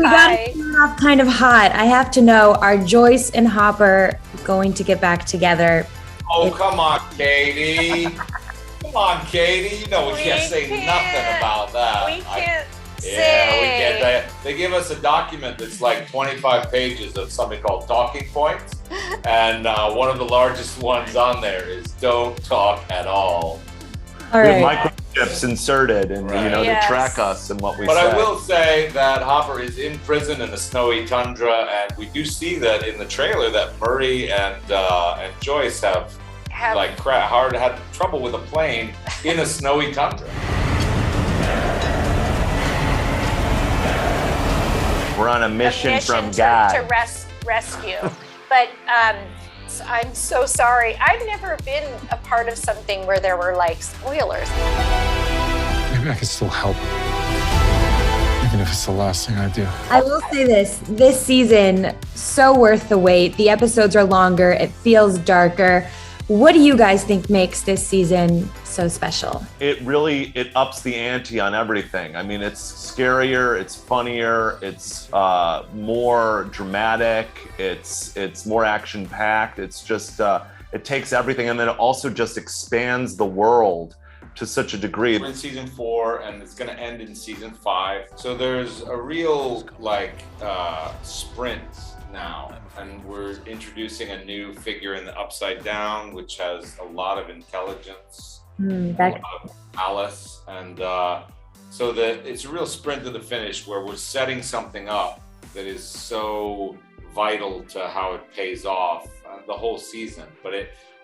We got to start off kind of hot. I have to know, are Joyce and Harbour going to get back together? Oh, come on, Katie. Come on, Katie. You know we can't say nothing about that. We can't say. Yeah, we can't. They give us a document that's like 25 pages of something called talking points. And one of the largest ones on there is don't talk at all. All right. Microchips inserted and to track us and what we say. But I will say that Harbour is in prison in the snowy tundra, and we do see that in the trailer that Murray and Joyce have had trouble with a plane in a snowy tundra. We're on a mission from God to rescue. But I'm so sorry. I've never been a part of something where there were like spoilers. Maybe I can still help, even if it's the last thing I do. I will say this season, so worth the wait. The episodes are longer. It feels darker. What do you guys think makes this season so special? It ups the ante on everything. I mean, it's scarier, it's funnier, it's more dramatic, it's more action-packed. It's just, it takes everything, and then it also just expands the world to such a degree. We're in season 4, and it's going to end in season 5. So there's a real sprint now, and we're introducing a new figure in the Upside Down, which has a lot of intelligence, a lot of malice, and so that it's a real sprint to the finish where we're setting something up that is so vital to how it pays off the whole season. But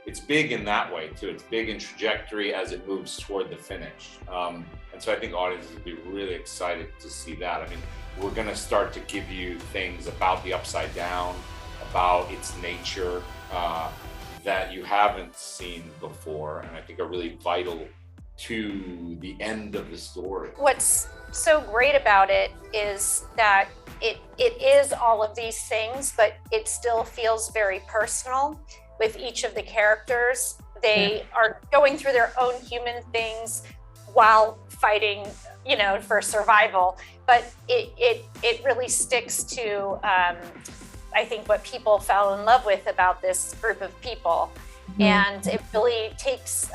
it's big in that way too. It's big in trajectory as it moves toward the finish, and so I think audiences will be really excited to see that. I mean, we're going to start to give you things about the Upside Down, about its nature, that you haven't seen before, and I think are really vital to the end of the story. What's so great about it is that it is all of these things, but it still feels very personal with each of the characters. They are going through their own human things while fighting, for survival. But it really sticks to, I think, what people fell in love with about this group of people. Mm-hmm. And it really takes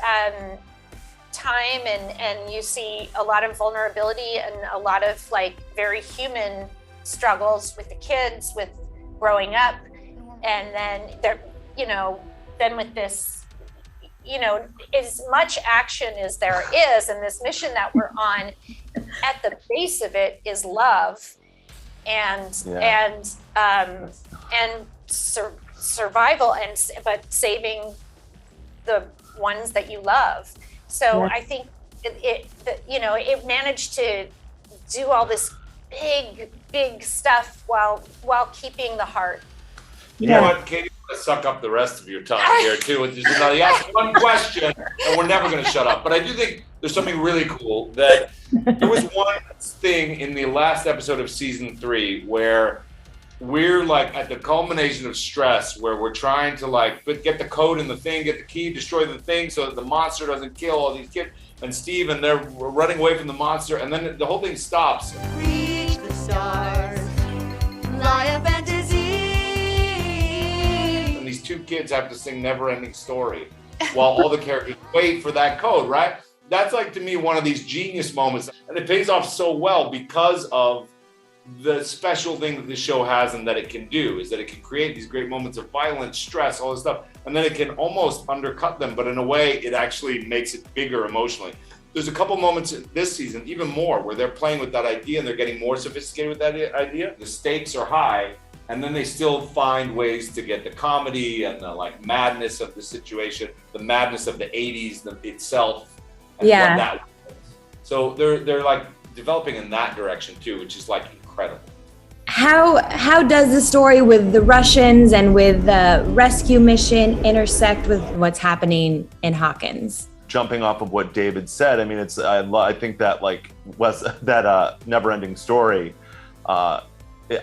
time, and you see a lot of vulnerability and a lot of very human struggles with the kids, with growing up. And then then with this, as much action as there is, and this mission that we're on, at the base of it is love and survival, but saving the ones that you love. So I think it managed to do all this big stuff while keeping the heart. You know what, Katie? Suck up the rest of your time here too. You ask one question and we're never going to shut up. But I do think there's something really cool that there was one thing in the last episode of season 3 where we're at the culmination of stress, where we're trying to get the code in the thing, get the key, destroy the thing so that the monster doesn't kill all these kids. And Steve and they're running away from the monster, and then the whole thing stops. Reach the stars, fly a fantasy. These 2 kids have to sing Never Ending Story while all the characters wait for that code, right? That's to me one of these genius moments, and it pays off so well because of the special thing that the show has and that it can do, is that it can create these great moments of violence, stress, all this stuff, and then it can almost undercut them, but in a way it actually makes it bigger emotionally. There's a couple moments this season, even more, where they're playing with that idea and they're getting more sophisticated with that idea. The stakes are high, and then they still find ways to get the comedy and the madness of the situation, the madness of the 80s itself, and what that was. So they're developing in that direction too, which is incredible. How does the story with the Russians and with the rescue mission intersect with what's happening in Hawkins? Jumping off of what David said, I mean, I think that Never Ending Story.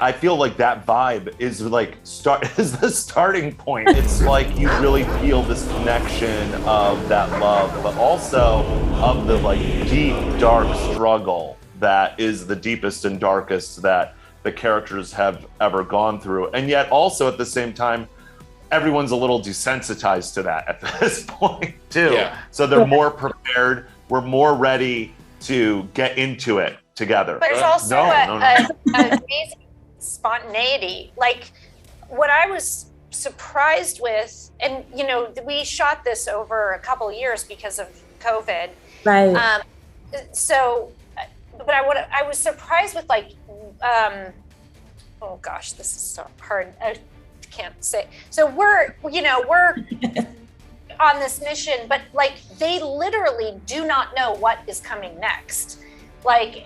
I feel that vibe is is the starting point. It's you really feel this connection of that love, but also of the deep, dark struggle that is the deepest and darkest that the characters have ever gone through. And yet also at the same time, everyone's a little desensitized to that at this point too. Yeah. So they're more prepared. We're more ready to get into it together. But there's also No. an amazing spontaneity. Like what I was surprised with, and you know, we shot this over a couple of years because of COVID. Right. So, but I was surprised with like, oh gosh, this is so hard. I can't say. So we're on this mission, but like they literally do not know what is coming next. Like,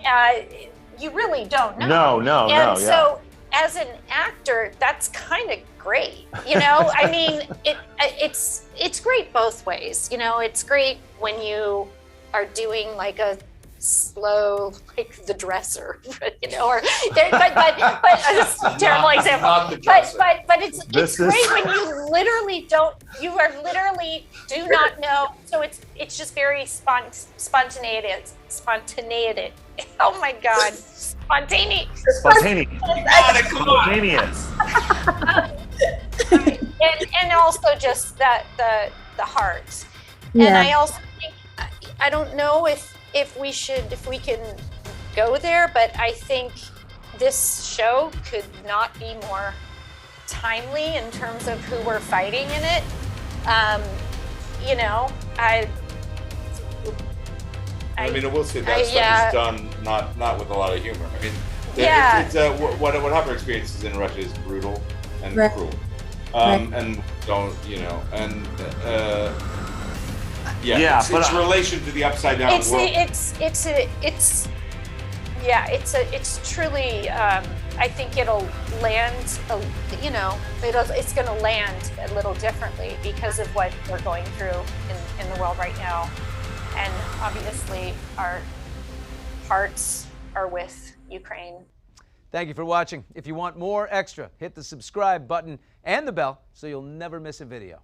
you really don't know. No. And so as an actor, that's kind of great. You know, I mean, it's great both ways. You know, it's great when you are doing like a slow, like The Dresser, you know, or but it's a terrible example. Not The Dresser. But it's great when you literally do not know. So it's just very spontaneous. Oh my God, spontaneous. And also just the heart. Yeah. And I also think, I don't know if we can go there, but I think this show could not be more timely in terms of who we're fighting in it. You know, I mean, I will say that stuff is done not with a lot of humor. I mean, it's what Harbour experiences in Russia is brutal and cruel, and don't, you know, and it's relation to the upside down world. It's truly. I think it'll land. You know, it's going to land a little differently because of what we're going through in the world right now, and obviously our hearts are with Ukraine. Thank you for watching. If you want more extra, hit the subscribe button and the bell so you'll never miss a video.